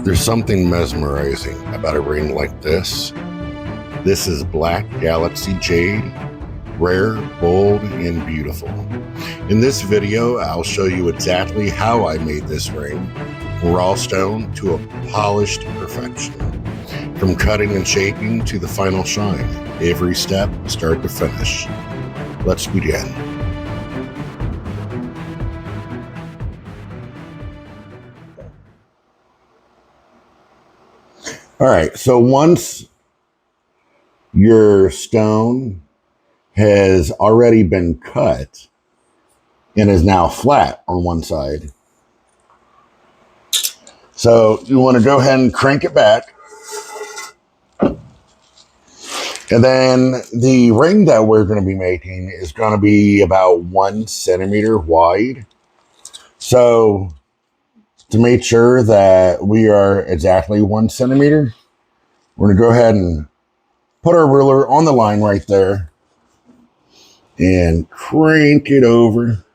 There's something mesmerizing about a ring like this. This is Black Galaxy Jade, rare, bold, and beautiful. In this video, I'll show you exactly how I made this ring, from raw stone to a polished perfection. From cutting and shaping to the final shine, every step, start to finish. Let's begin. All right, so once your stone has already been cut and is now flat on one side, so you want to go ahead and crank it back. And then the ring that we're going to be making is going to be about 1 centimeter wide. So to make sure that we are exactly 1 centimeter, we're going to go ahead and put our ruler on the line right there and crank it over.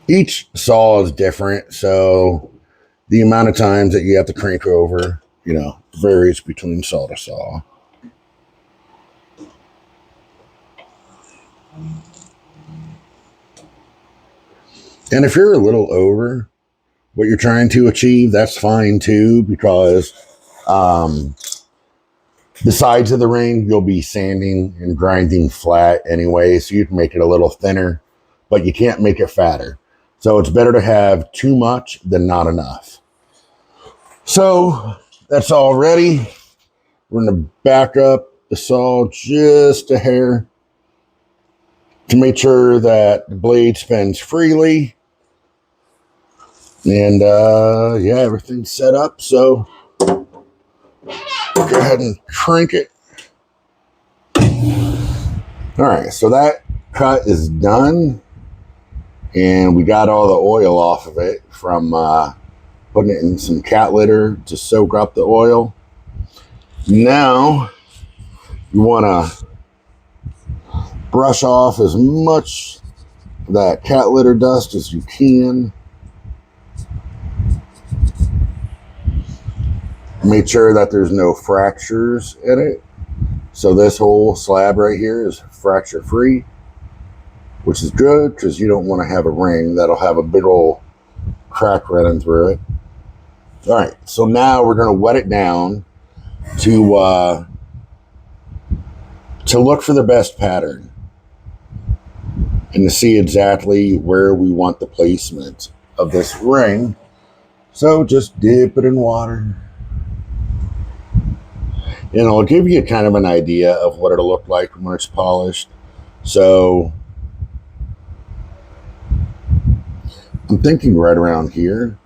Each saw is different, so the amount of times that you have to crank over, varies between saw to saw. And if you're a little over what you're trying to achieve, that's fine too, because the sides of the ring you'll be sanding and grinding flat anyway, so you can make it a little thinner, but you can't make it fatter. So it's better to have too much than not enough. So that's all ready. We're going to back up the saw just a hair to make sure that the blade spins freely. And yeah, everything's set up. So go ahead and crank it. All right, so that cut is done. And we got all the oil off of it from putting it in some cat litter to soak up the oil. Now you want to brush off as much of that cat litter dust as you can. Make sure that there's no fractures in it. So this whole slab right here is fracture free, which is good because you don't want to have a ring that'll have a big old crack running through it. All right, so now we're going to wet it down to look for the best pattern and to see exactly where we want the placement of this ring. So just dip it in water. And I'll give you kind of an idea of what it'll look like when it's polished. So I'm thinking right around here.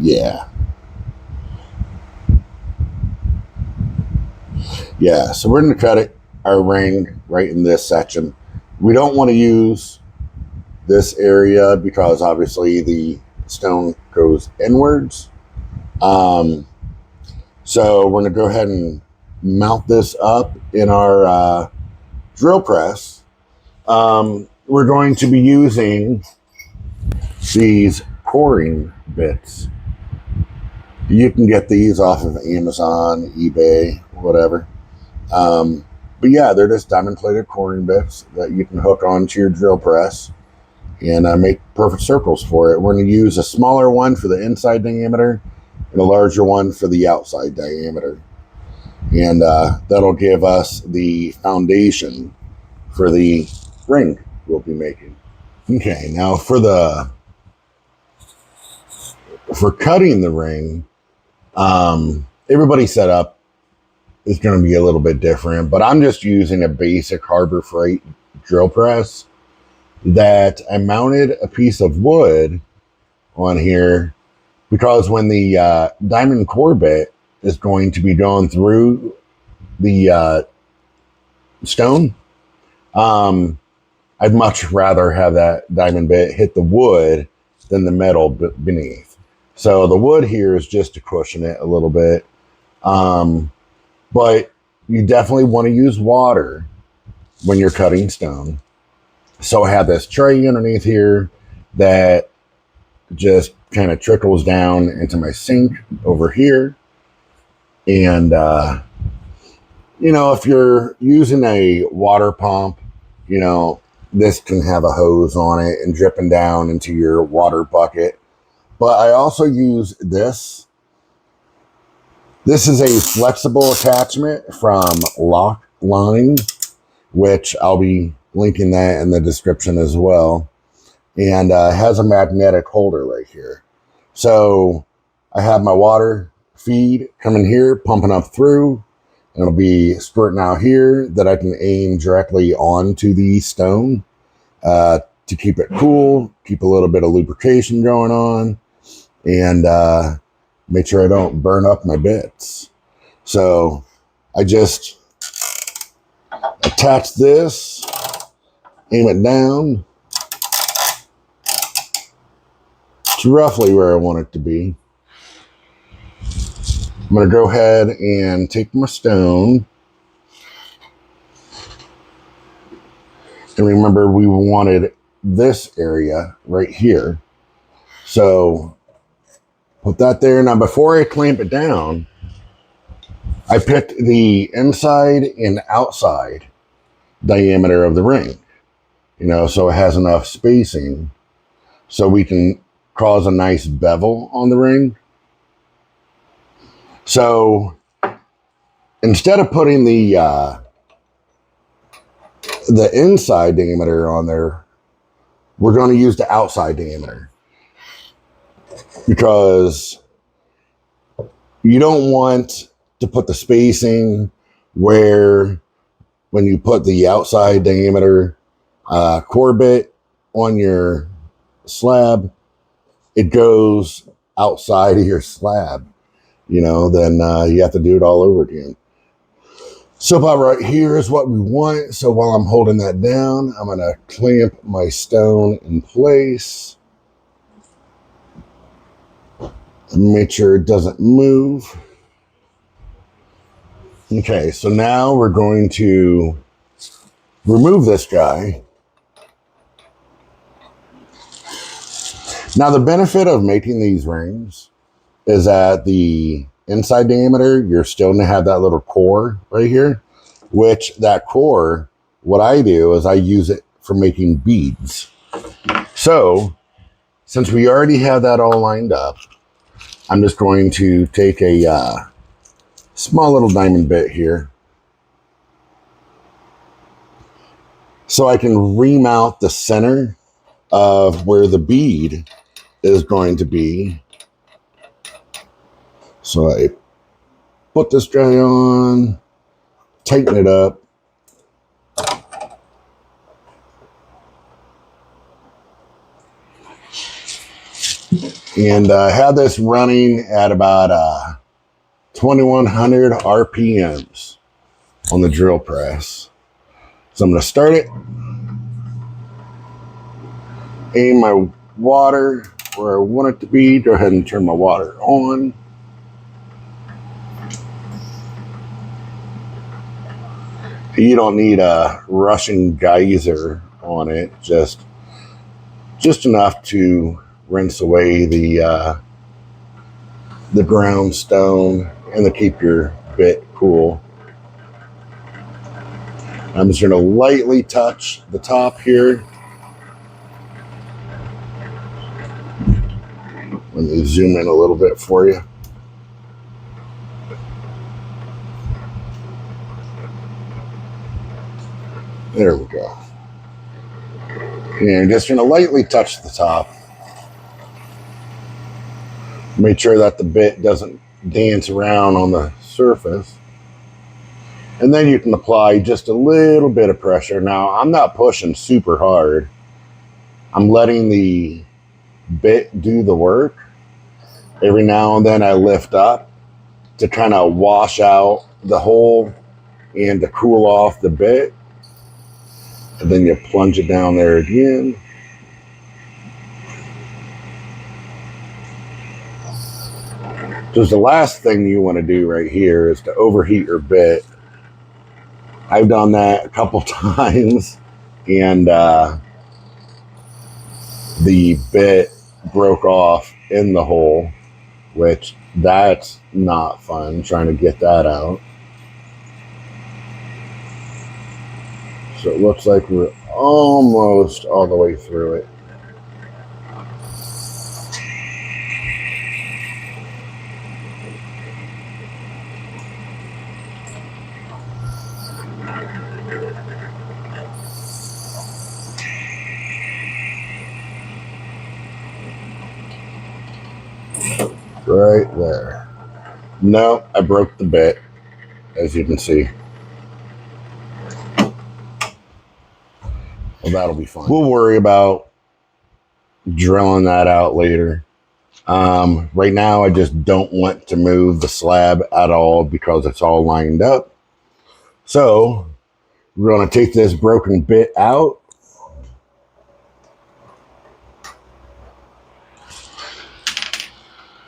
Yeah. Yeah, so we're going to cut our ring right in this section. We don't want to use this area because obviously the stone goes inwards. So we're going to go ahead and mount this up in our drill press. We're going to be using these coring bits. You can get these off of Amazon, eBay, whatever. But yeah, they're just diamond plated coring bits that you can hook onto your drill press and make perfect circles for it. We're going to use a smaller one for the inside diameter and a larger one for the outside diameter. And that'll give us the foundation for the ring we'll be making. Okay, now for cutting the ring, everybody's setup is going to be a little bit different, but I'm just using a basic Harbor Freight drill press that I mounted a piece of wood on here because when the diamond core bit is going to be going through the stone, I'd much rather have that diamond bit hit the wood than the metal beneath. So the wood here is just to cushion it a little bit. But you definitely want to use water when you're cutting stone. So I have this tray underneath here, that just kind of trickles down into my sink over here. And, you know, if you're using a water pump, you know, this can have a hose on it and dripping down into your water bucket. But I also use this. This is a flexible attachment from Loc-Line, which I'll be linking that in the description as well. And has a magnetic holder right here. So I have my water feed coming here, pumping up through, and it'll be squirting out here that I can aim directly onto the stone to keep it cool, keep a little bit of lubrication going on, and make sure I don't burn up my bits. So I just attach this, aim it down. It's roughly where I want it to be. I'm going to go ahead and take my stone. And remember, we wanted this area right here. So put that there. Now, before I clamp it down, I picked the inside and outside diameter of the ring. You know, so it has enough spacing so we can cause a nice bevel on the ring. So instead of putting the inside diameter on there, we're going to use the outside diameter, because you don't want to put the spacing where when you put the outside diameter core bit on your slab, it goes outside of your slab, you know, then you have to do it all over again. So about right here is what we want. So while I'm holding that down, I'm going to clamp my stone in place and make sure it doesn't move. Okay, so now we're going to remove this guy. Now the benefit of making these rings is that the inside diameter, you're still going to have that little core right here, which that core, what I do is I use it for making beads. So since we already have that all lined up, I'm just going to take a small little diamond bit here so I can remount the center of where the bead is going to be. So I put this guy on, tighten it up, and have this running at about 2100 RPMs on the drill press. So I'm going to start it, aim my water where I want it to be, go ahead and turn my water on. You don't need a rushing geyser on it, just enough to rinse away the ground stone and to keep your bit cool. I'm just going to lightly touch the top here. Let me zoom in a little bit for you. There we go. And just going to lightly touch the top. Make sure that the bit doesn't dance around on the surface. And then you can apply just a little bit of pressure. Now, I'm not pushing super hard. I'm letting the bit do the work. Every now and then I lift up to kind of wash out the hole and to cool off the bit. And then you plunge it down there again. Because the last thing you want to do right here is to overheat your bit. I've done that a couple times, and the bit broke off in the hole, which that's not fun trying to get that out. So it looks like we're almost all the way through it. Right there. No, I broke the bit, as you can see. Well, that'll be fun. We'll worry about drilling that out later. Right now, I just don't want to move the slab at all because it's all lined up. So we're going to take this broken bit out.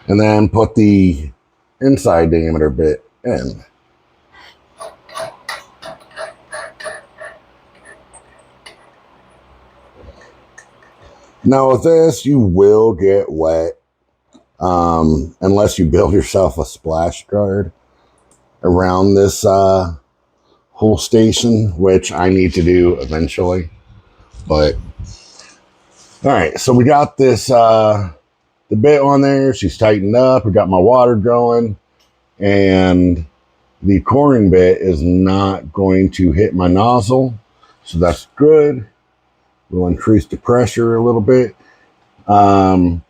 And then put the inside diameter bit in. Now with this, you will get wet unless you build yourself a splash guard around this whole station, which I need to do eventually. But all right, so we got this the bit on there. She's tightened up. We got my water going, and the coring bit is not going to hit my nozzle, so that's good. We'll increase the pressure a little bit. You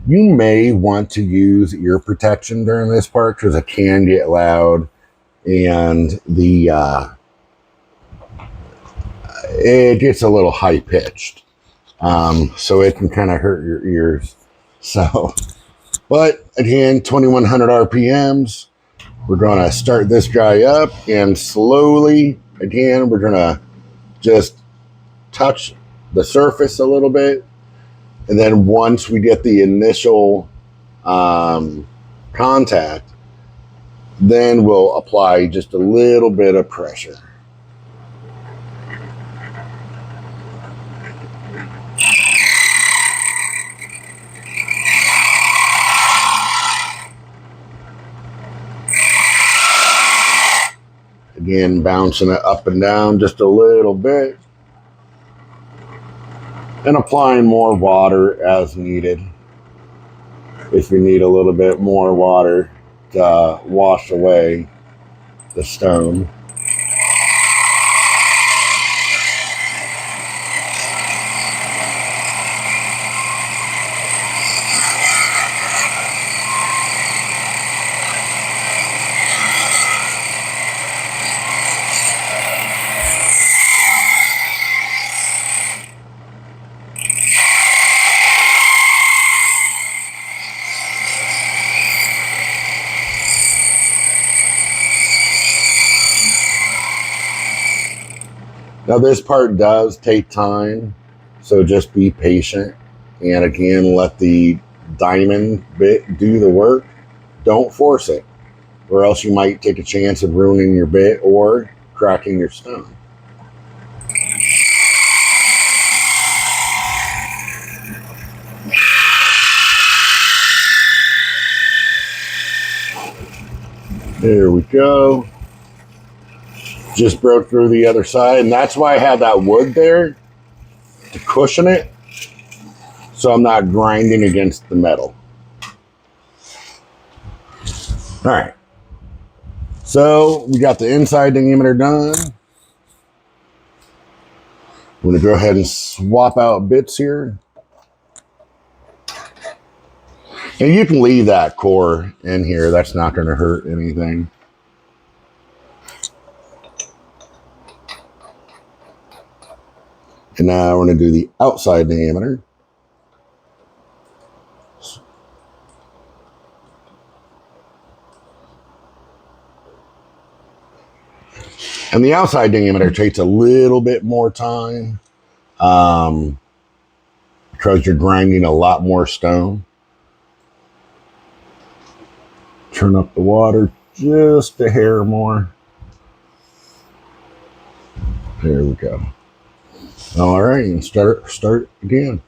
may want to use ear protection during this part because it can get loud, and the it gets a little high pitched, so it can kind of hurt your ears. So, but again, 2100 RPMs. We're going to start this guy up, and slowly, again, we're going to just touch the surface a little bit. And then once we get the initial contact, then we'll apply just a little bit of pressure. Again, bouncing it up and down just a little bit. And applying more water as needed. If you need a little bit more water to wash away the stone. Now this part does take time, so just be patient. And again, let the diamond bit do the work. Don't force it, or else you might take a chance of ruining your bit or cracking your stone. There we go. Just broke through the other side, and that's why I have that wood there to cushion it, so I'm not grinding against the metal. All right, so we got the inside diameter done. I'm gonna go ahead and swap out bits here. And you can leave that core in here, that's not gonna hurt anything. And now we're going to do the outside diameter. And the outside diameter takes a little bit more time because you're grinding a lot more stone. Turn up the water just a hair more. There we go. All right, and start again.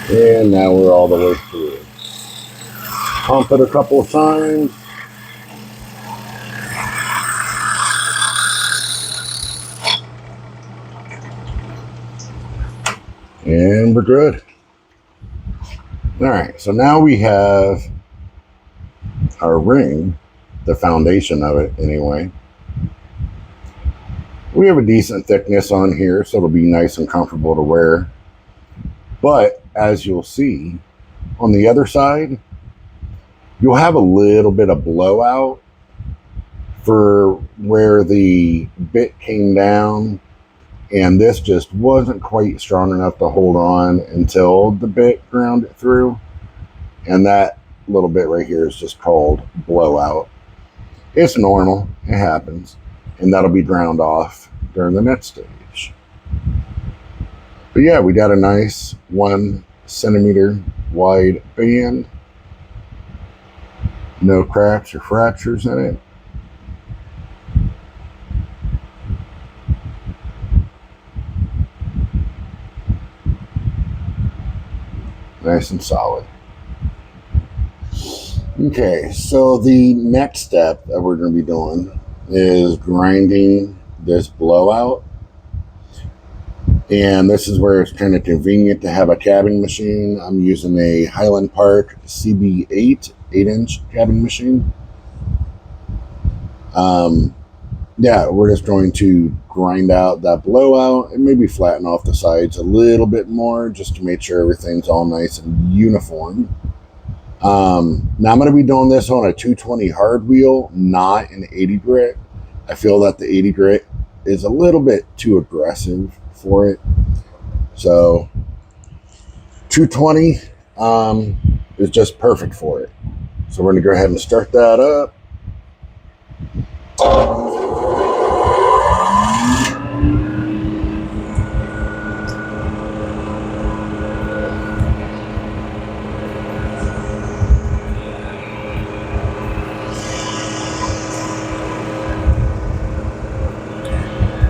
And now we're all the way through. Pump it a couple of times. And we're good. All right, so now we have our ring, the foundation of it anyway. We have a decent thickness on here, so it'll be nice and comfortable to wear. But as you'll see, on the other side, you'll have a little bit of blowout for where the bit came down, and this just wasn't quite strong enough to hold on until the bit ground it through. And that little bit right here is just called blowout. It's normal, it happens, and that'll be ground off during the next stage. But yeah, we got a nice 1 centimeter wide band. No cracks or fractures in it. Nice and solid. Okay, so the next step that we're going to be doing is grinding this blowout. And this is where it's kind of convenient to have a cabbing machine. I'm using a Highland Park CB8 8-inch cabbing machine. Yeah, we're just going to grind out that blowout and maybe flatten off the sides a little bit more just to make sure everything's all nice and uniform. Now I'm going to be doing this on a 220 hard wheel, not an 80 grit. I feel that the 80 grit is a little bit too aggressive for it. So 220 is just perfect for it. So we're going to go ahead and start that up.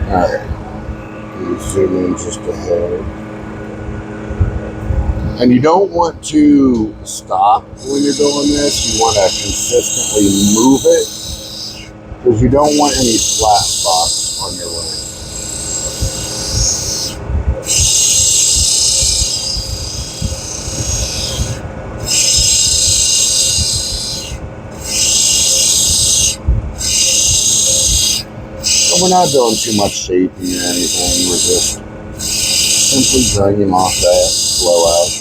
Alright, zoom in just ahead. And you don't want to stop when you're doing this. You want to consistently move it because you don't want any flat spots on your ring. We're not doing too much shaping or anything. We're just simply dragging off that blowout.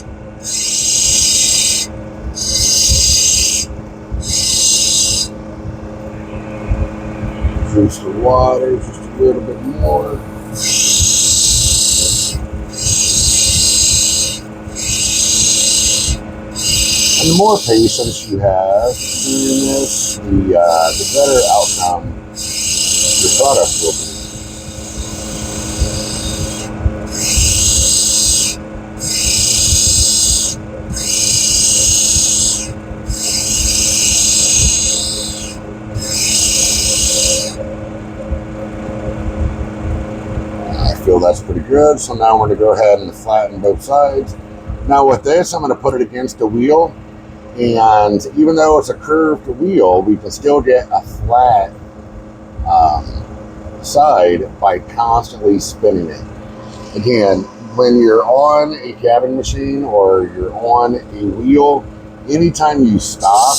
Juice the water just a little bit more. And the more patience you have doing this, the better outcome your product will be. I feel that's pretty good. So now we're going to go ahead and flatten both sides. Now with this, I'm going to put it against the wheel. And even though it's a curved wheel, we can still get a flat side by constantly spinning it. Again, when you're on a cabbing machine or you're on a wheel, anytime you stop,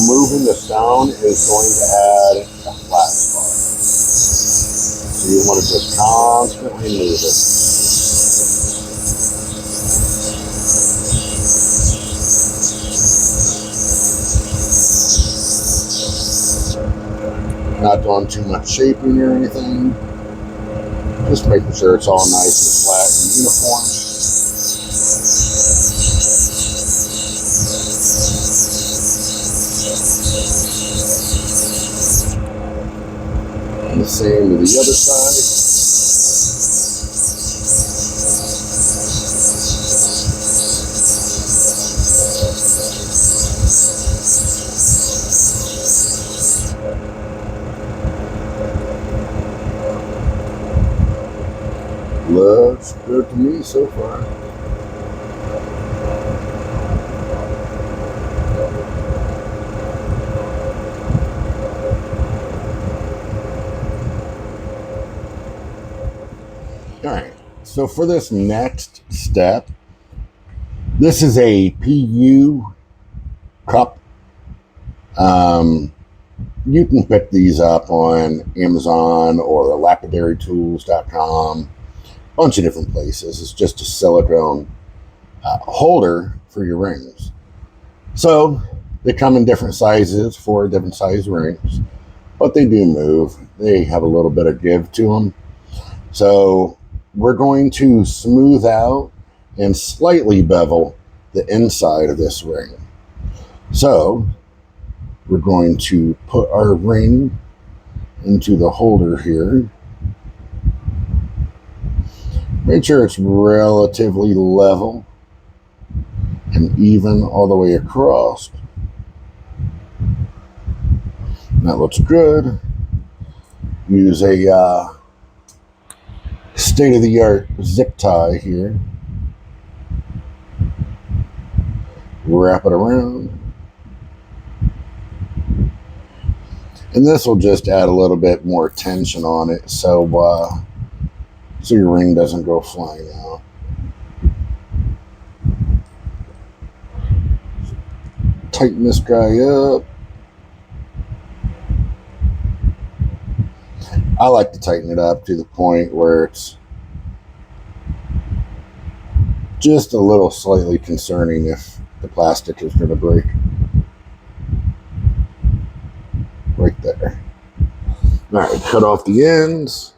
moving the stone is going to add a flat spot. So you want to just constantly move it. Not doing too much shaping or anything. Just making sure it's all nice and flat and uniform. And the same with the other side. Looks good to me so far. All right, so for this next step, this is a PU cup. You can pick these up on Amazon or lapidarytools.com. Bunch of different places. It's just a silicone holder for your rings. So they come in different sizes for different size rings, but they do move. They have a little bit of give to them. So we're going to smooth out and slightly bevel the inside of this ring. So we're going to put our ring into the holder here. Make sure it's relatively level and even all the way across. That looks good. Use a state-of-the-art zip tie here. Wrap it around. And this will just add a little bit more tension on it so your ring doesn't go flying out. Tighten this guy up. I like to tighten it up to the point where it's just a little slightly concerning if the plastic is going to break. Right there. All right, cut off the ends.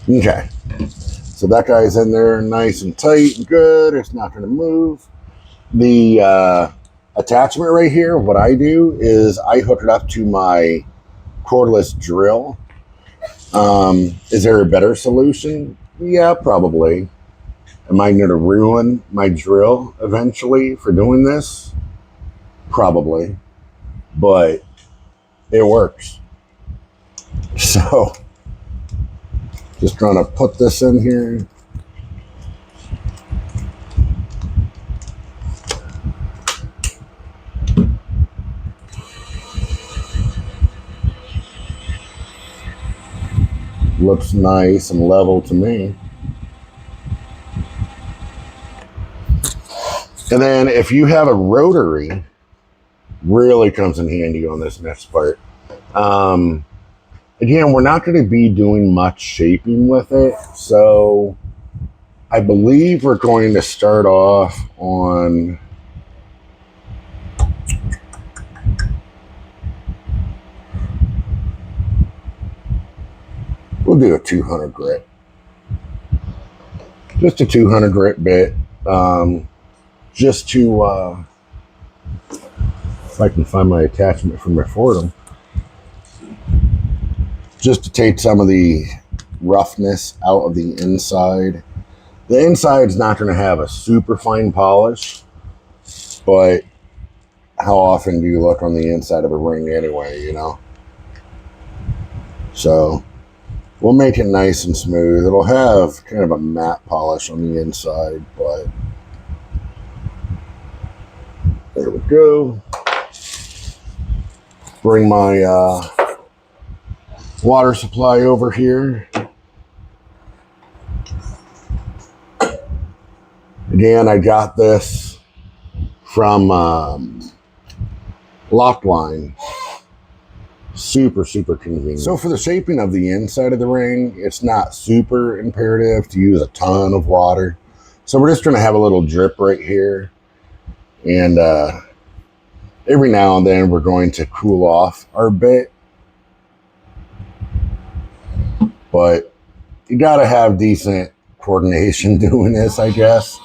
Okay, so that guy's in there nice and tight and good. It's not going to move. The attachment right here, what I do is I hook it up to my cordless drill. Is there a better solution? Yeah, probably. Am I going to ruin my drill eventually for doing this? Probably. But it works. So just trying to put this in here. Looks nice and level to me. And then if you have a rotary, really comes in handy on this next part. Again, we're not going to be doing much shaping with it, so I believe we're going to start off on we'll do a 200 grit. Just a 200 grit bit. Just to, if I can find my attachment from my Fordham. Just to take some of the roughness out of the inside. The inside's not going to have a super fine polish, but how often do you look on the inside of a ring anyway, you know? So we'll make it nice and smooth. It'll have kind of a matte polish on the inside, but there we go. Bring my water supply over here. Again, I got this from Loc-Line. Super, super convenient. So for the shaping of the inside of the ring, it's not super imperative to use a ton of water. So we're just going to have a little drip right here. And every now and then we're going to cool off our bit. But you got to have decent coordination doing this, I guess.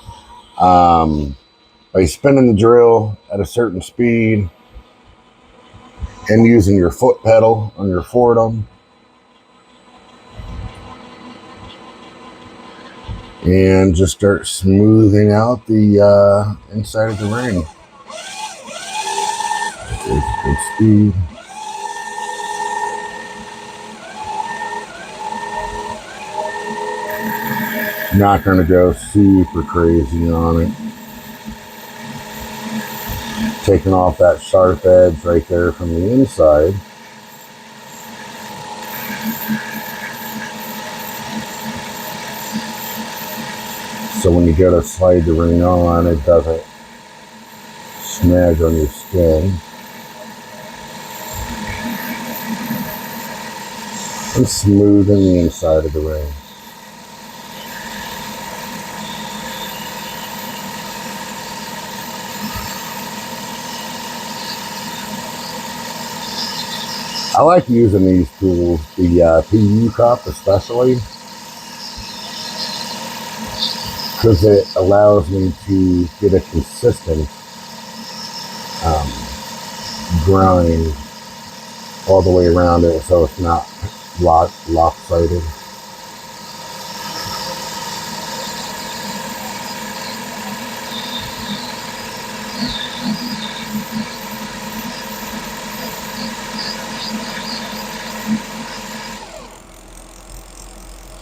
By spinning the drill at a certain speed and using your foot pedal on your Fordham. And just start smoothing out the inside of the ring. Good speed. Not going to go super crazy on it. Taking off that sharp edge right there from the inside. So when you go to slide the ring on, it doesn't snag on your skin. And smoothing the inside of the ring. I like using these tools, the PU cup especially, because it allows me to get a consistent grind all the way around it, so it's not lopsided.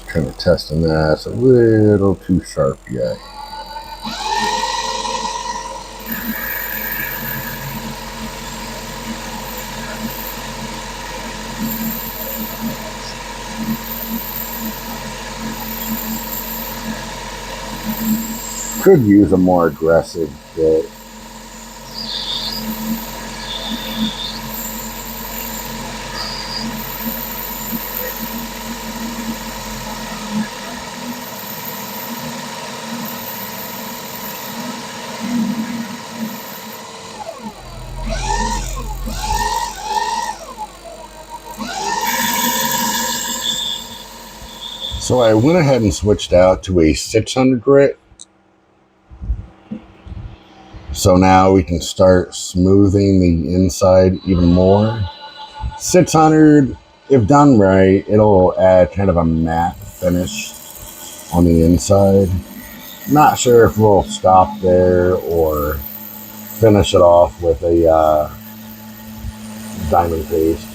Kind of testing that. It's a little too sharp yet. Could use a more aggressive bit. So I went ahead and switched out to a 600 grit. So now we can start smoothing the inside even more. 600, if done right, it'll add kind of a matte finish on the inside. Not sure if we'll stop there or finish it off with a diamond paste.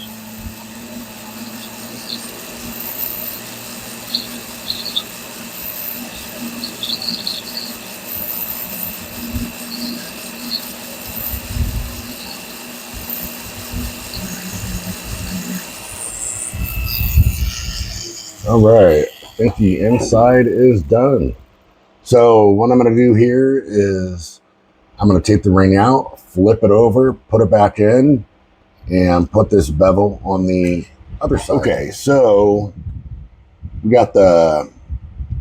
All right, I think the inside is done. So what I'm going to do here is I'm going to take the ring out, flip it over, put it back in, and put this bevel on the other side. Okay, so we got the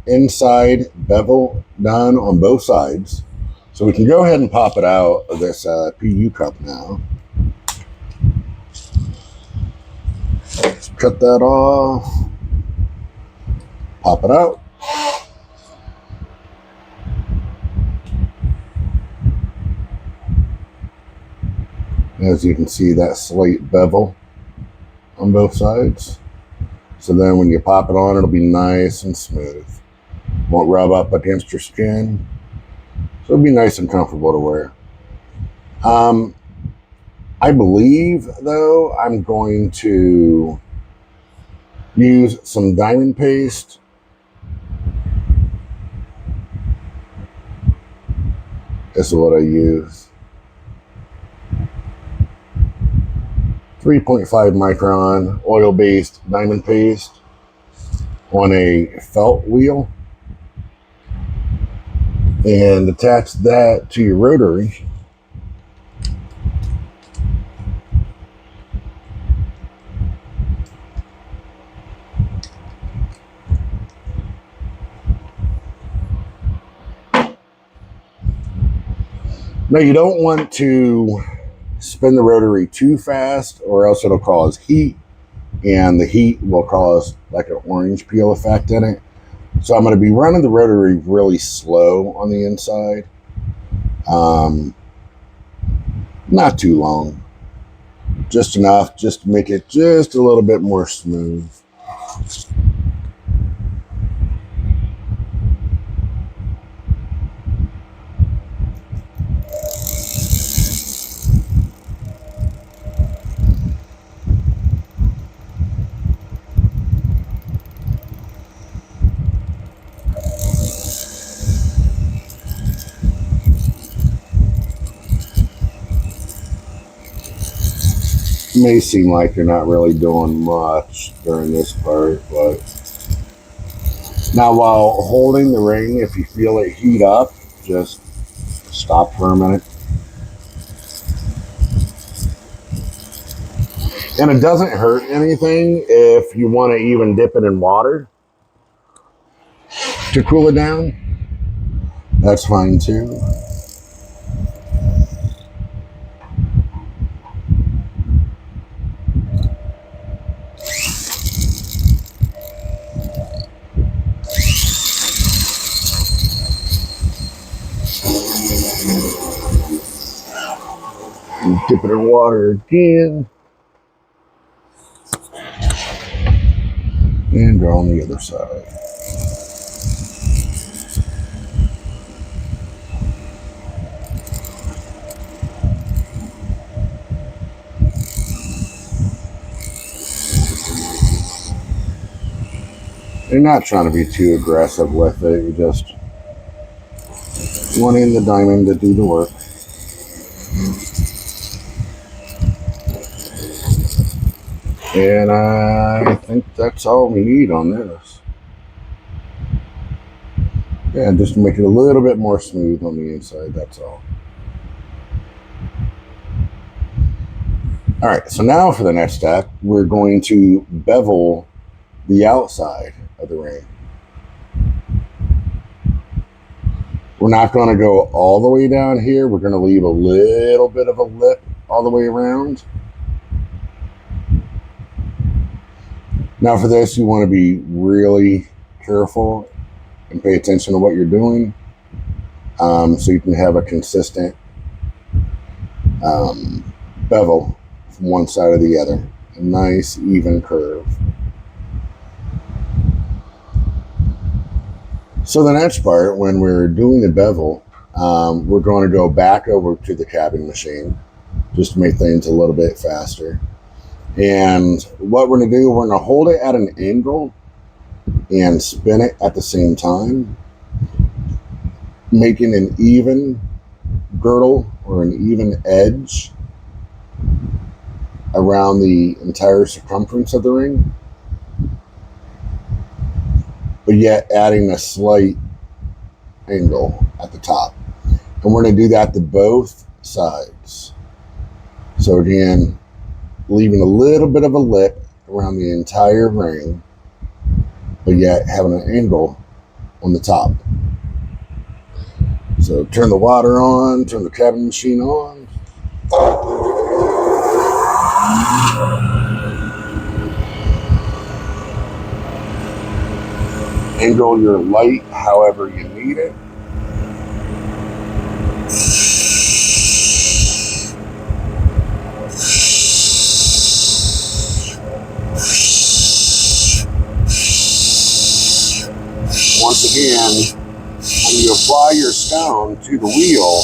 inside bevel done on both sides. So we can go ahead and pop it out of this PU cup now. Let's cut that off. Pop it out. As you can see, that slate bevel on both sides. So then when you pop it on, it'll be nice and smooth. Won't rub up against your skin. So it'll be nice and comfortable to wear. I believe, though, I'm going to use some diamond paste. This is what I use. 3.5 micron oil-based diamond paste on a felt wheel. and attach that to your rotary. Now you don't want to spin the rotary too fast or else it'll cause heat, and the heat will cause like an orange peel effect in it. So I'm going to be running the rotary really slow on the inside. Not too long. Just enough just to make it just a little bit more smooth. May seem like you're not really doing much during this part, but now while holding the ring, if you feel it heat up, just stop for a minute. And it doesn't hurt anything if you want to even dip it in water to cool it down. That's fine too. Dip it in water again. And go on the other side. You're not trying to be too aggressive with it. You're just wanting the diamond to do the work. And I think that's all we need on this. Yeah, just to make it a little bit more smooth on the inside, that's all. All right, so now for the next step, we're going to bevel the outside of the ring. We're not going to go all the way down here. We're going to leave a little bit of a lip all the way around. Now for this, you want to be really careful and pay attention to what you're doing, so you can have a consistent bevel from one side to the other. A nice even curve. So the next part, when we're doing the bevel, we're going to go back over to the capping machine just to make things a little bit faster. And what we're going to do, we're going to hold it at an angle and spin it at the same time, making an even girdle or an even edge around the entire circumference of the ring, but yet adding a slight angle at the top. And we're going to do that to both sides. So again, leaving a little bit of a lip around the entire ring, but yet having an angle on the top. So turn the water on, turn the capping machine on. Angle your light however you need it. Once again, when you apply your stone to the wheel,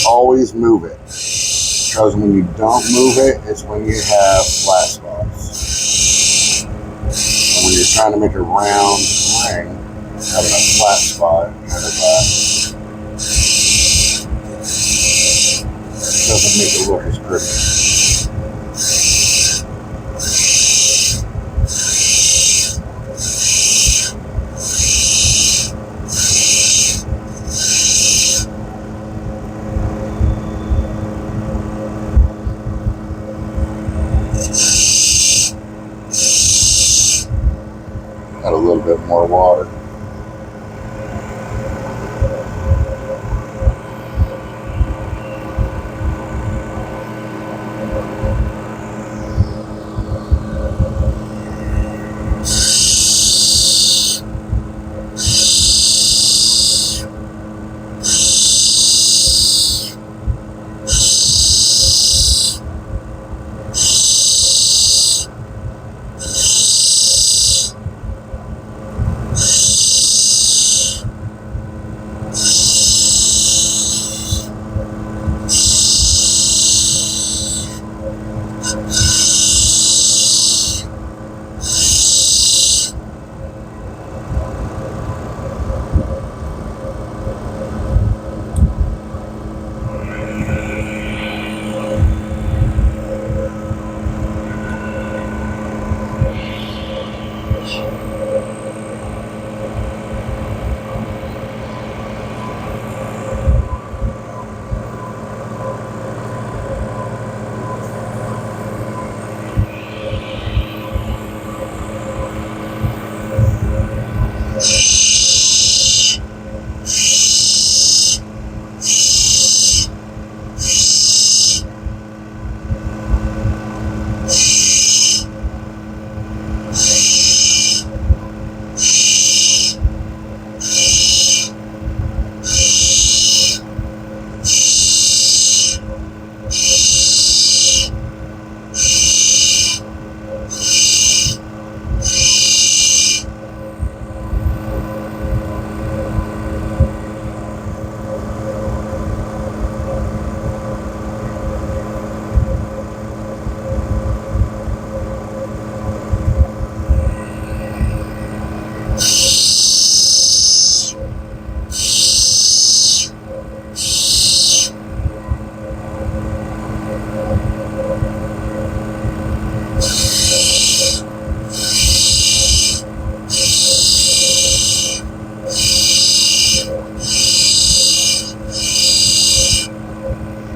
always move it. Because when you don't move it, it's when you have flat spots. And when you're trying to make a round ring, having a flat spot kind of doesn't make it look as pretty. more water.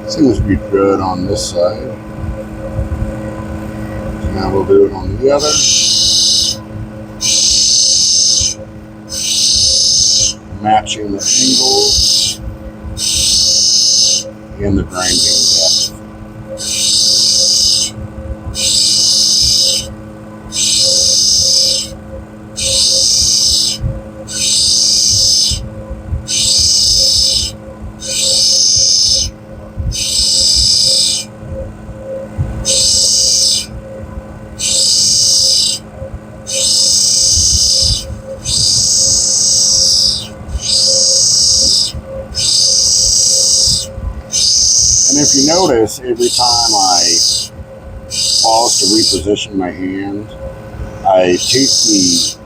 Seems to be good on this side. So now we'll do it on the other. Matching the angles and the grinding depth. And if you notice, every time I pause to reposition my hand, I take the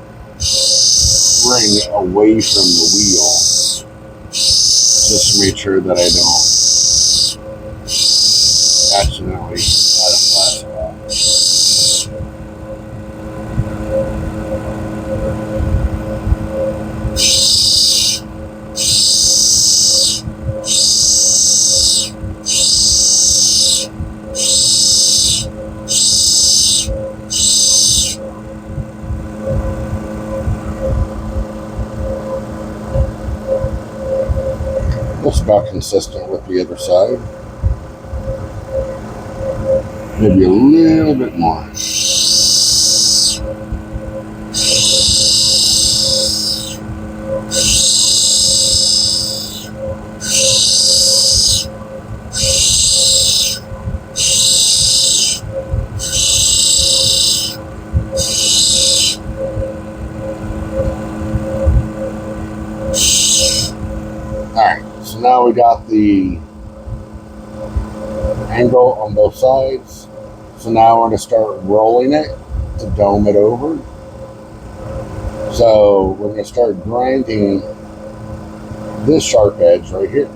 ring away from the wheel just to make sure that I don't accidentally add a flat spot. That's about consistent with the other side. Maybe a little bit more. Alright, so now we got the angle on both sides. So now we're going to start rolling it to dome it over. So we're going to start grinding this sharp edge right here.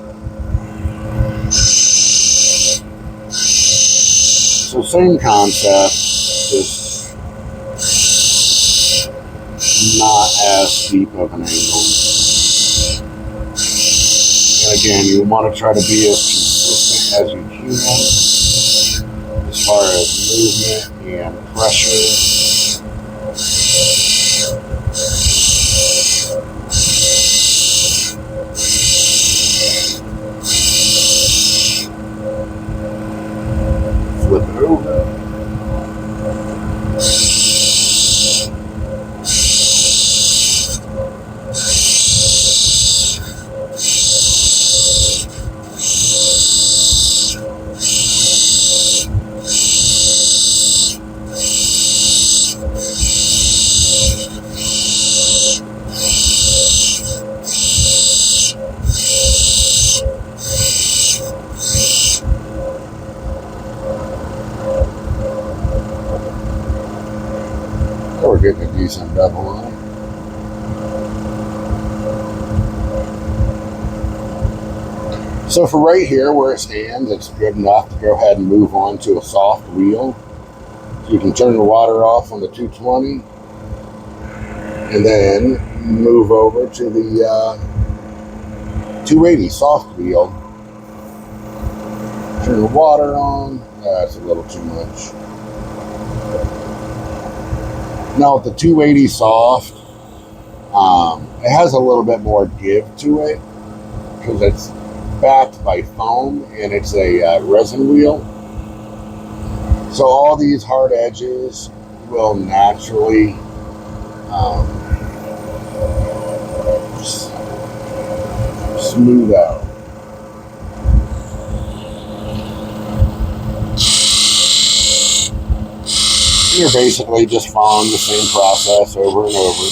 So same concept, just not as steep of an angle. And again, you want to try to be as consistent as you can as far as movement and pressure. So for right here where it stands, it's good enough to go ahead and move on to a soft wheel. So you can turn the water off on the 220 and then move over to the 280 soft wheel. Turn the water on. That's a little too much. Now with the 280 soft, it has a little bit more give to it because it's backed by foam and it's a resin wheel. So all these hard edges will naturally smooth out. You're basically just following the same process over and over.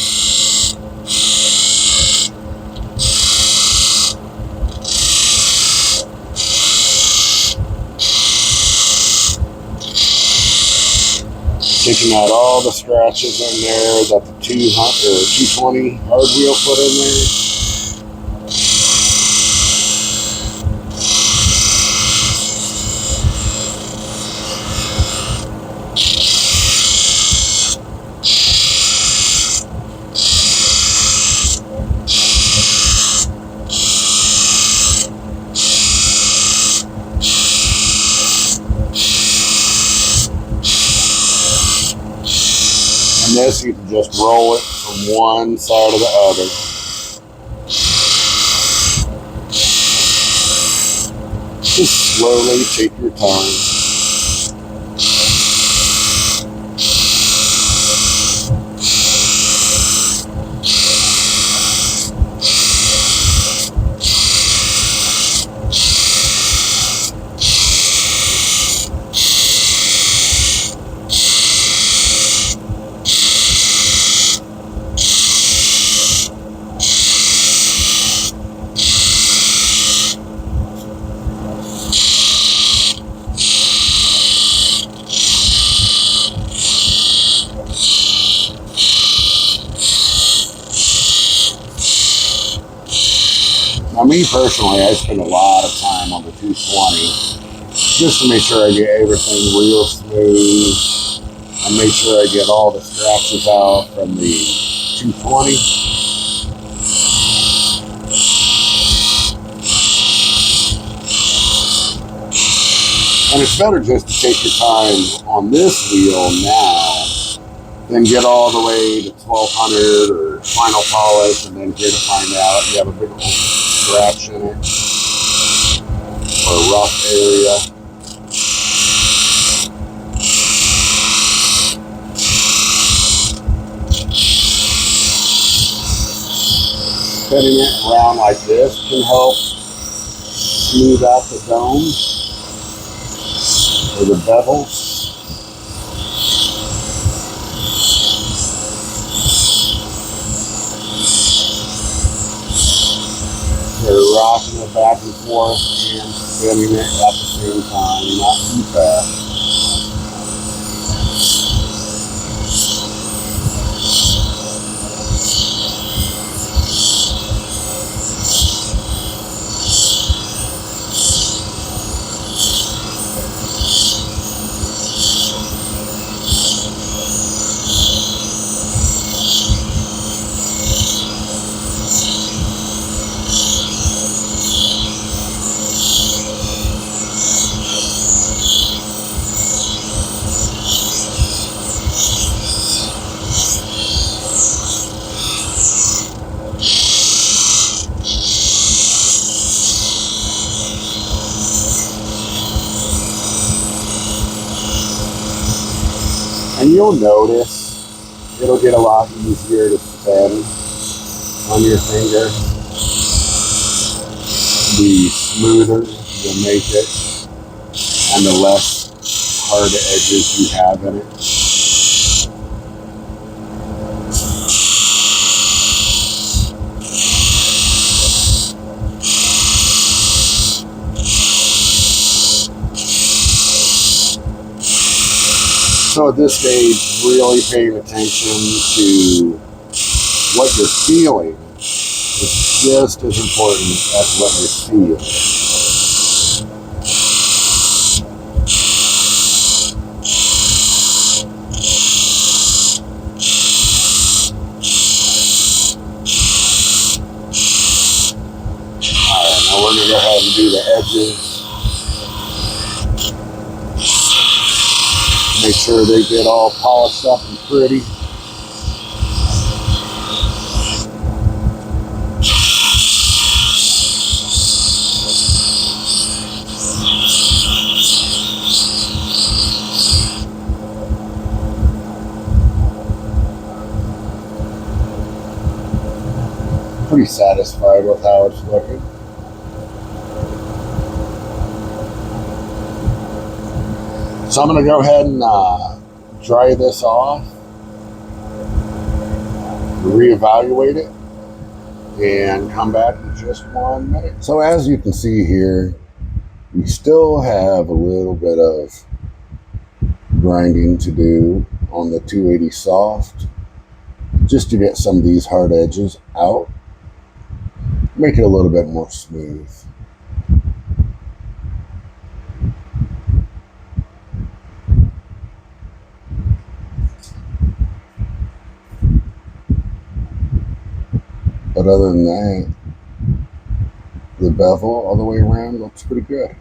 Taking out all the scratches in there that the 220 hard wheel put in there. And this, you can just roll it from one side to the other. Just slowly take your time. Now, me personally, I spend a lot of time on the 220 just to make sure I get everything real smooth and make sure I get all the scratches out from the 220. And it's better just to take your time on this wheel now than get all the way to 1200 or final polish and then here to find out you have a big old scratch in it or a rough area. Spinning it around like this can help smooth out the dome or the bevels. You're rocking it back and forth and spinning it at the same time, not too fast. And you'll notice it'll get a lot easier to spin on your finger. The smoother you'll make it and the less hard edges you have in it. So at this stage, really paying attention to what you're feeling is just as important as what you're feeling. go ahead and do the edges. Make sure they get all polished up and pretty. Pretty satisfied with how it's looking. So I'm going to go ahead and dry this off, reevaluate it, and come back in just 1 minute. So as you can see here, we still have a little bit of grinding to do on the 280 soft, just to get some of these hard edges out, make it a little bit more smooth. But other than that, the bevel all the way around looks pretty good.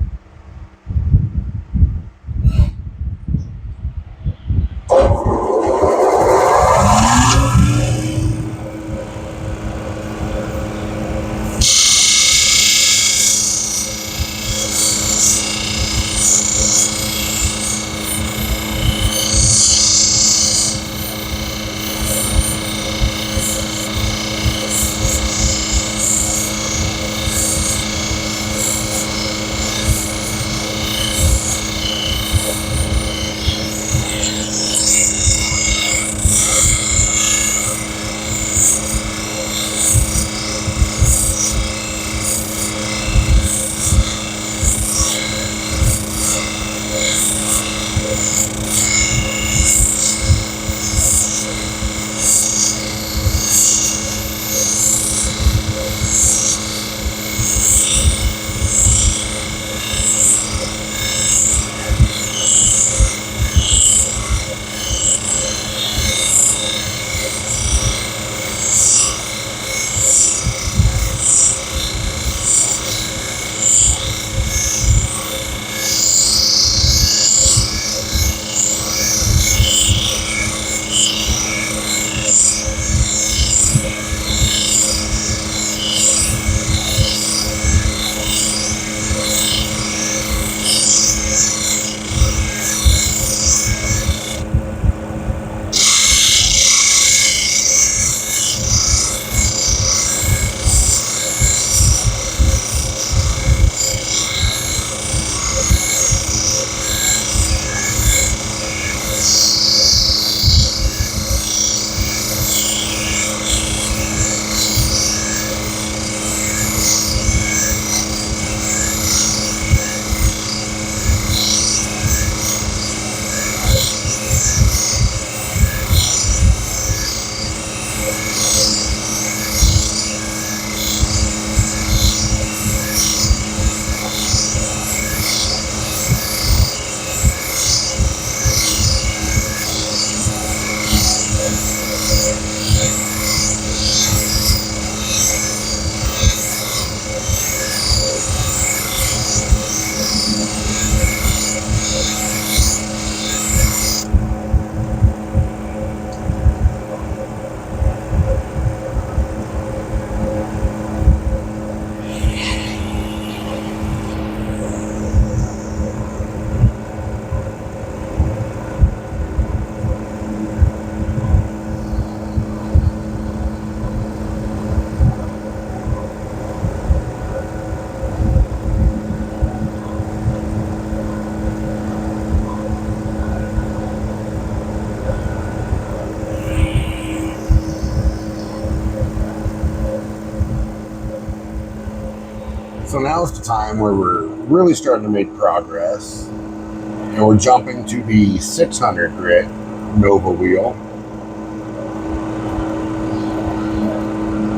So now's the time where we're really starting to make progress, and we're jumping to the 600 grit Nova wheel.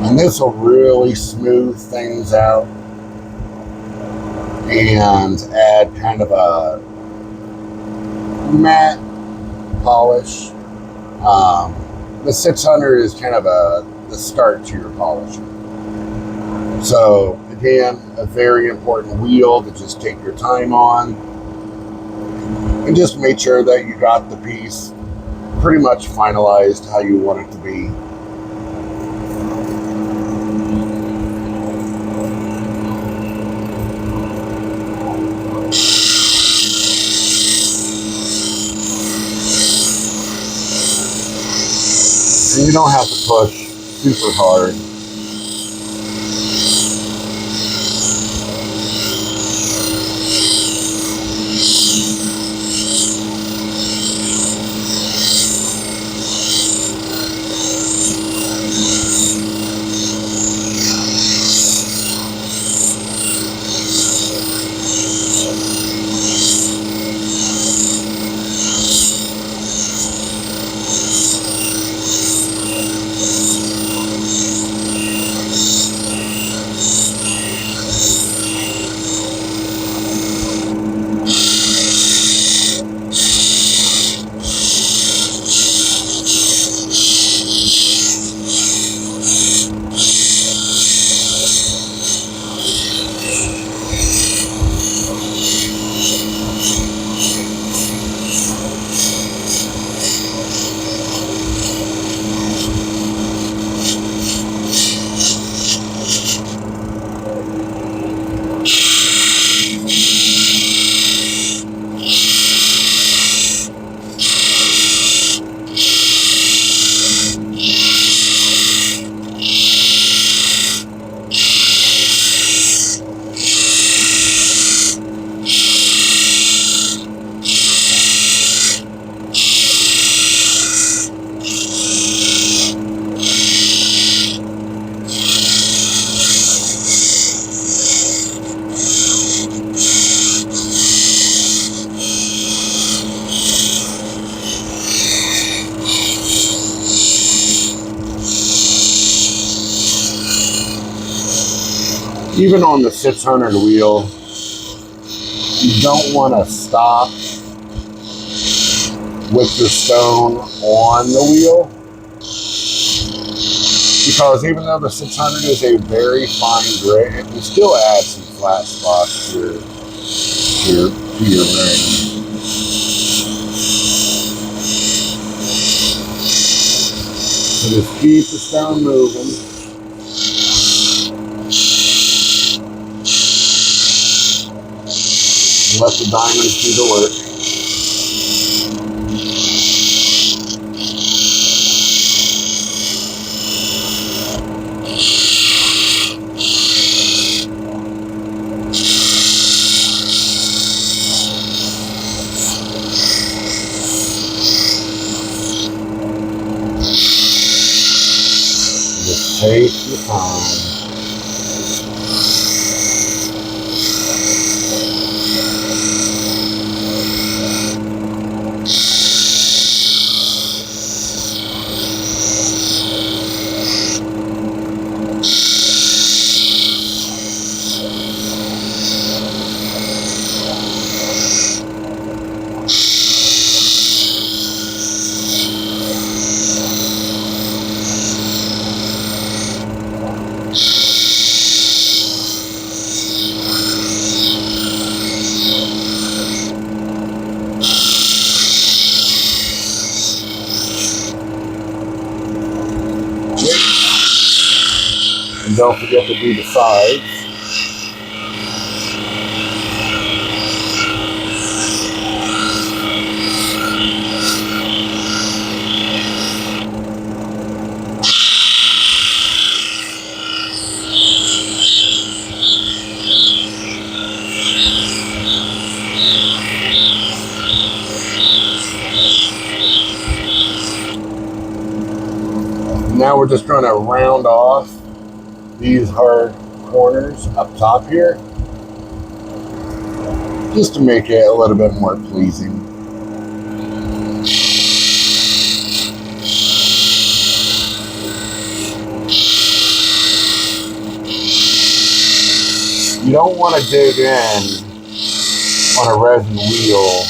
And this will really smooth things out and add kind of a matte polish. The 600 is kind of the start to your polisher. So it Again, a very important wheel to just take your time on. And just make sure that you got the piece pretty much finalized how you want it to be. And you don't have to push super hard. Even on the 600 wheel, you don't want to stop with the stone on the wheel, because even though the 600 is a very fine grit, it can still add some flat spots to your ring. So just keep the stone moving. Let the diamonds do the work. Just take your time. And don't forget to do the sides. Now we're just trying to round off these hard corners up top here, just to make it a little bit more pleasing. You don't want to dig in on a resin wheel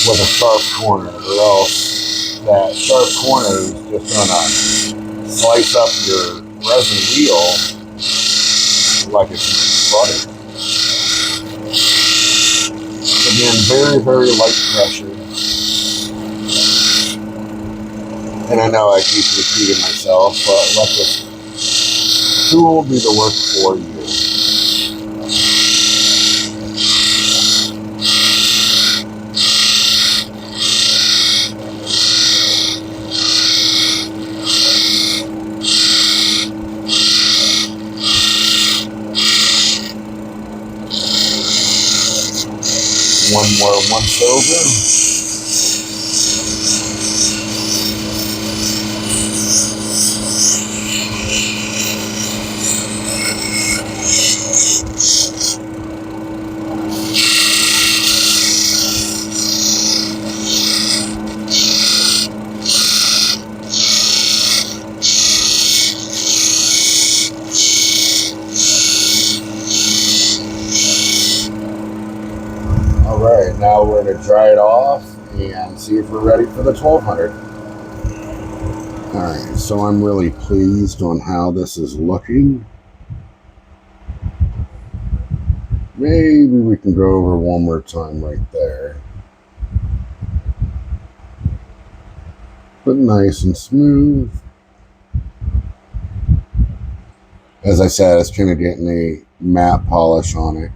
with a sharp corner, or else that sharp corner is just going to slice up your resin wheel like it's butter. Again, very, very light pressure. And I know I keep repeating myself, but let the tool do the work for you. One more once over. Alright, now we're going to dry it off and see if we're ready for the 1200. Alright, so I'm really pleased on how this is looking. Maybe we can go over one more time right there. But nice and smooth. As I said, it's kind of getting a matte polish on it.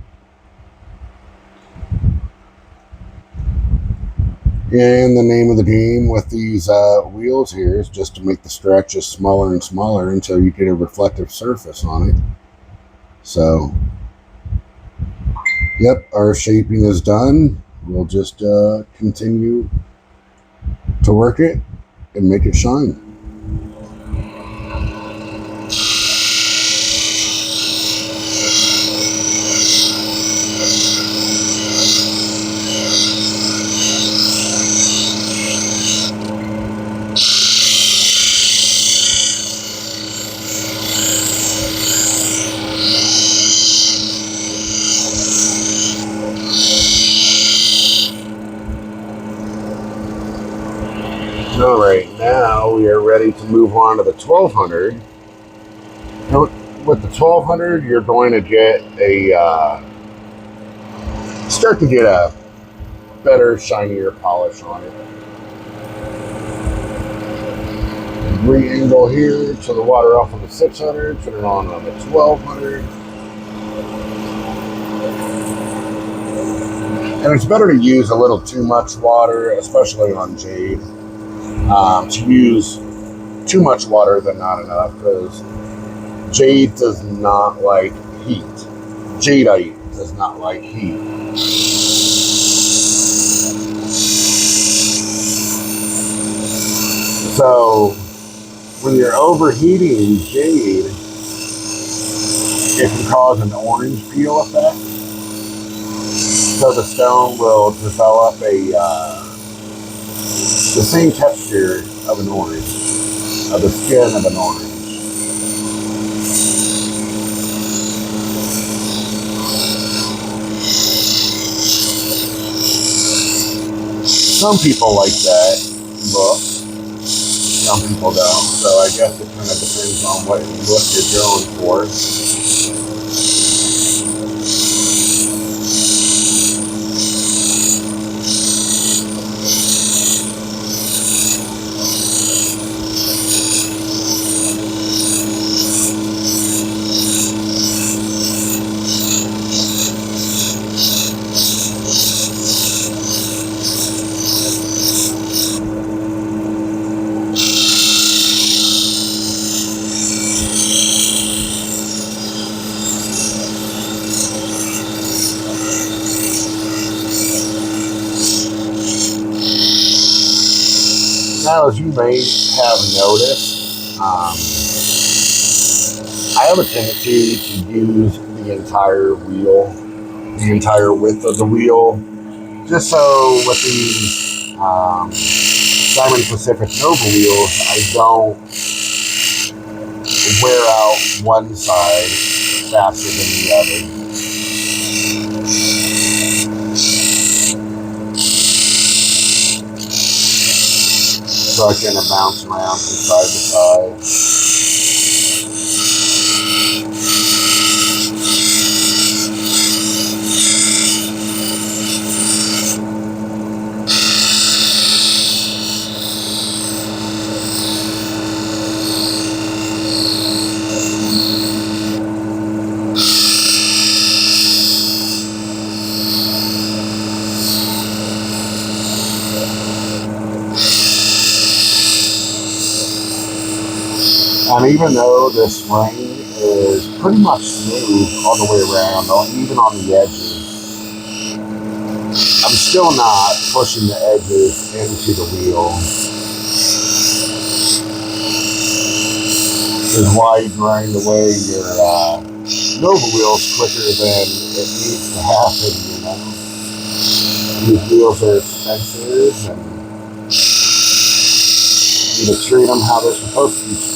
And the name of the game with these wheels here is just to make the stretches smaller and smaller until you get a reflective surface on it. So, yep, our shaping is done. We'll just continue to work it and make it shine. Alright, now we are ready to move on to the 1200. Now, with the 1200, you're going to get start to get a better, shinier polish on it. Re-angle here to the water off on the 600, put it on the 1200. And it's better to use a little too much water, especially on Jade. To use too much water than not enough, because Jade does not like heat. Jadeite does not like heat. So when you're overheating Jade, it can cause an orange peel effect. So the stone will develop the same texture of an orange, of the skin of an orange. Some people like that look, some people don't, so I guess it kind of depends on what look you're going for. Now, as you may have noticed, I have a tendency to use the entire wheel, the entire width of the wheel, just so with these Diamond Pacific Nova wheels, I don't wear out one side faster than the other. So I kind of bounce around from side to side. And even though this ring is pretty much smooth all the way around, even on the edges, I'm still not pushing the edges into the wheel. This is why you grind away your Nova wheels quicker than it needs to happen, you know. These wheels are expensive and you need to treat them how they're supposed to be used.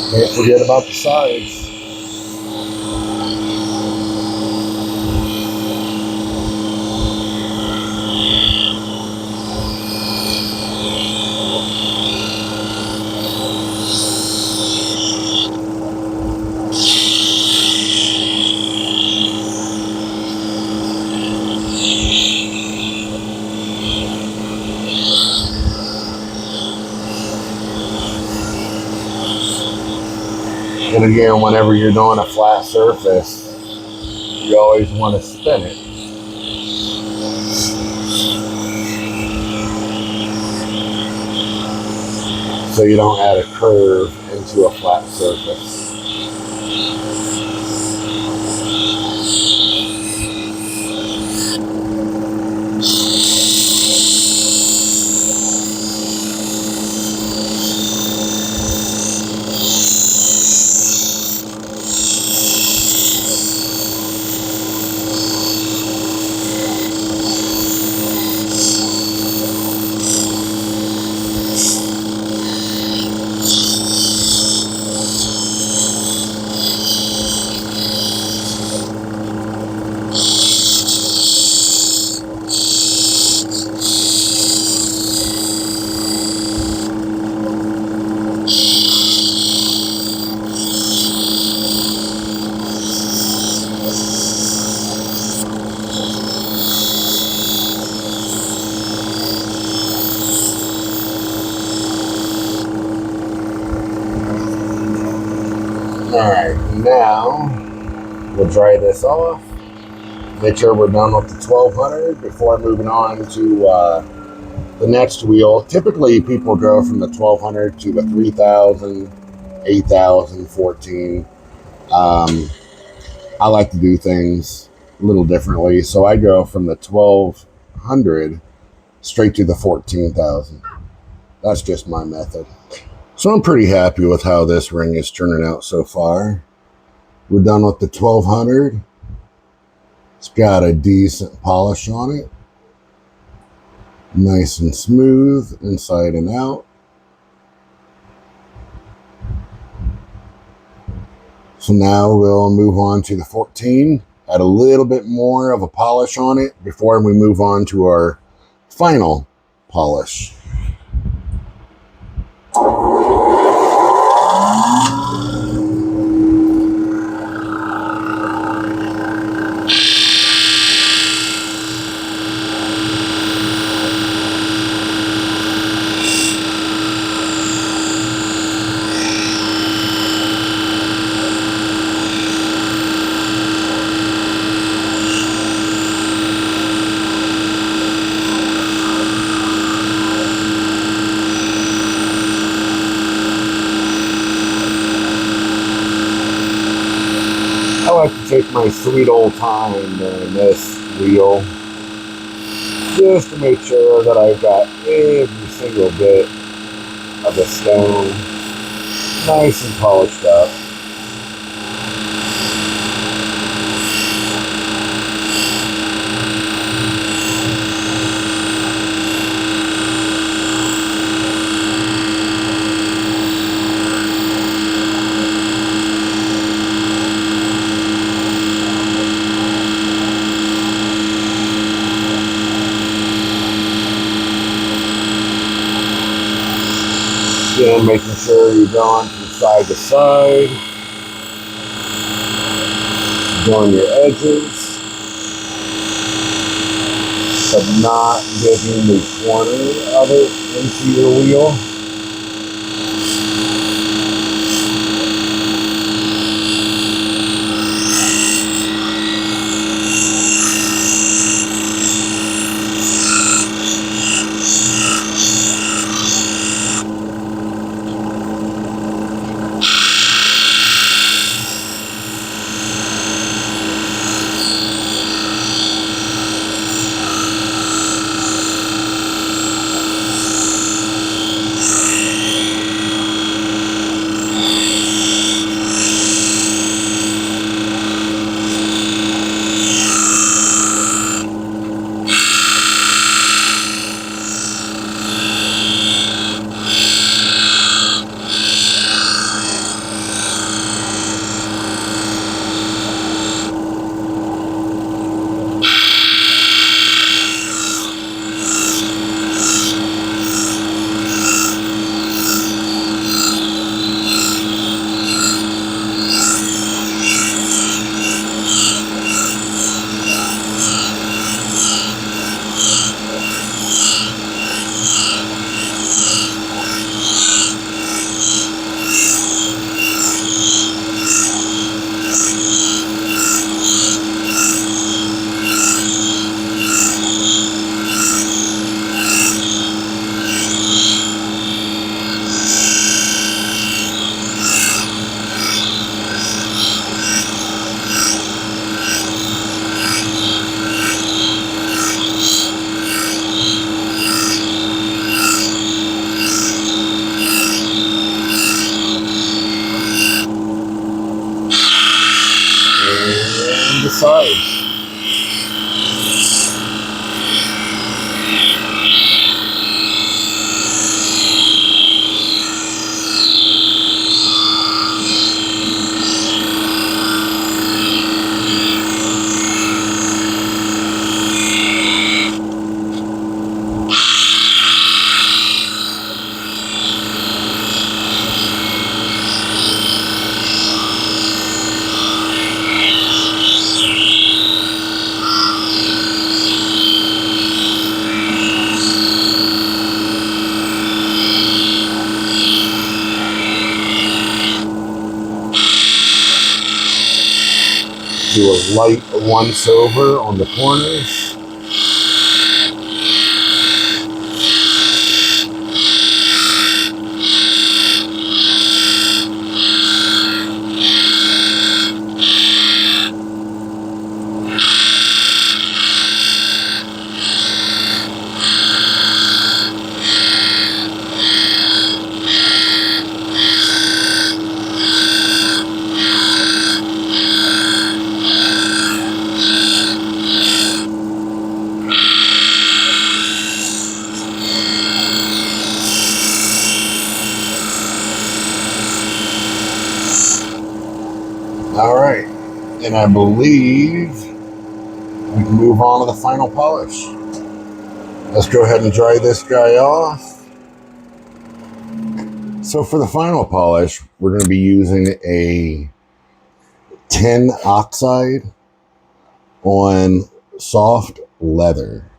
Can't forget about the sides. And again, whenever you're doing a flat surface, you always want to spin it. So you don't add a curve into a flat surface. Alright, now we'll dry this off. Make sure we're done with the 1200 before moving on to the next wheel. Typically, people go from the 1200 to the 3000, 8000, 14. I like to do things a little differently, so I go from the 1200 straight to the 14,000. That's just my method. So I'm pretty happy with how this ring is turning out so far. We're done with the 1200. It's got a decent polish on it. Nice and smooth inside and out. So now we'll move on to the 14. Add a little bit more of a polish on it before we move on to our final polish. I like to take my sweet old time during this wheel just to make sure that I've got every single bit of the stone nice and polished up. Again, making sure you're going from side to side, doing your edges, but not digging the corner of it into your wheel. And the sides. Do a light once over on the corners. All right, and I believe we can move on to the final polish. Let's go ahead and dry this guy off. So for the final polish, we're going to be using a tin oxide on soft leather.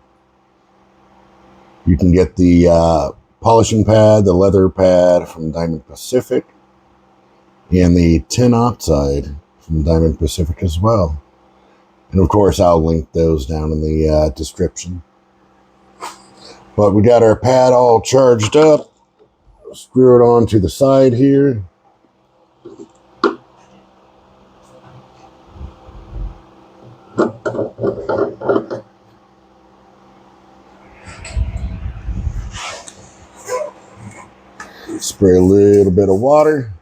You can get the polishing pad, the leather pad from Diamond Pacific, and the tin oxide from Diamond Pacific as well. And of course, I'll link those down in the description. But we got our pad all charged up. Screw it on to the side here. Spray a little bit of water,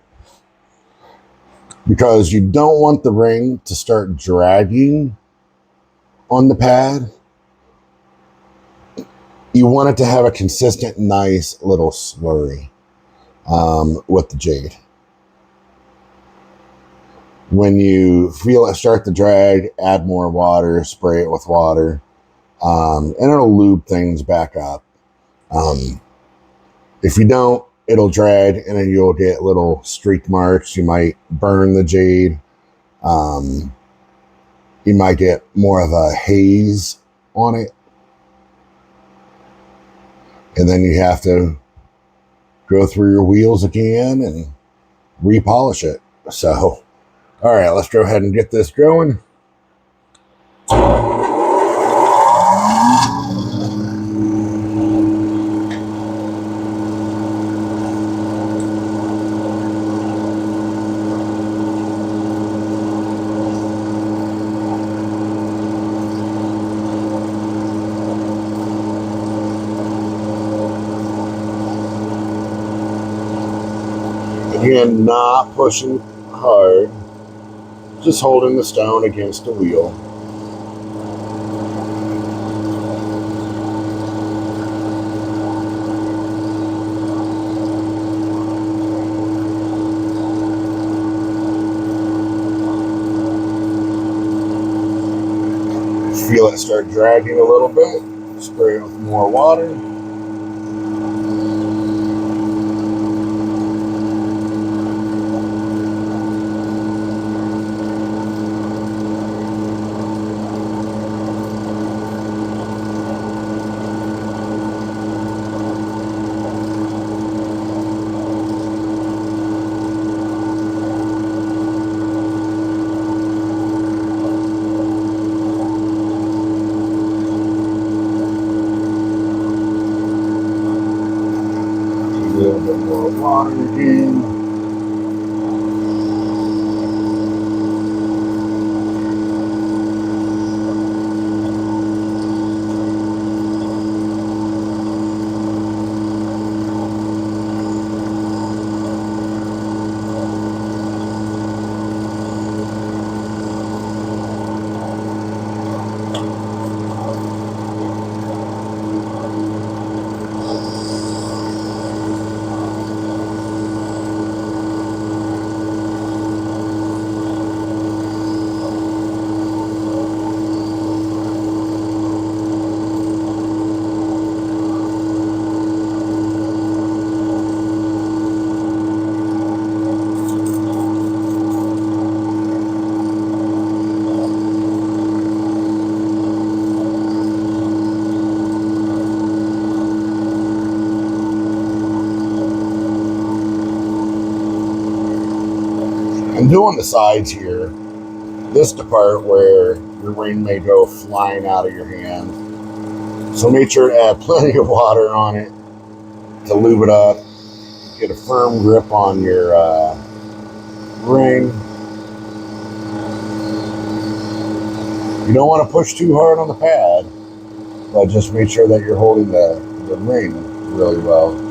because you don't want the ring to start dragging on the pad. You want it to have a consistent, nice little slurry with the jade. When you feel it start to drag, add more water, spray it with water, and it'll lube things back up. If you don't, it'll drag, and then you'll get little streak marks. You might burn the jade. You might get more of a haze on it. And then you have to go through your wheels again and repolish it. So, all right, let's go ahead and get this going. Again, not pushing hard, just holding the stone against the wheel. Feel it start dragging a little bit, spray it with more water. A little bit more water again. I'm doing the sides here. This is the part where your ring may go flying out of your hand. So make sure to add plenty of water on it to lube it up. Get a firm grip on your ring. You don't want to push too hard on the pad, but just make sure that you're holding the ring really well.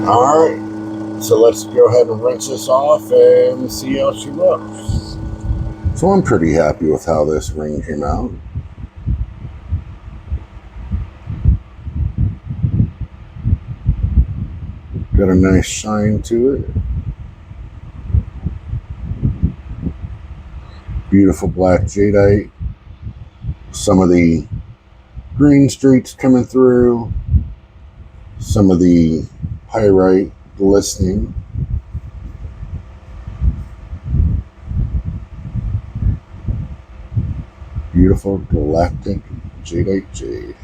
All right, so let's go ahead and rinse this off and see how she looks. So I'm pretty happy with how this ring came out. Got a nice shine to it. Beautiful black jadeite. Some of the green streaks coming through, some of the pyrite glistening. Beautiful galactic jadeite jade.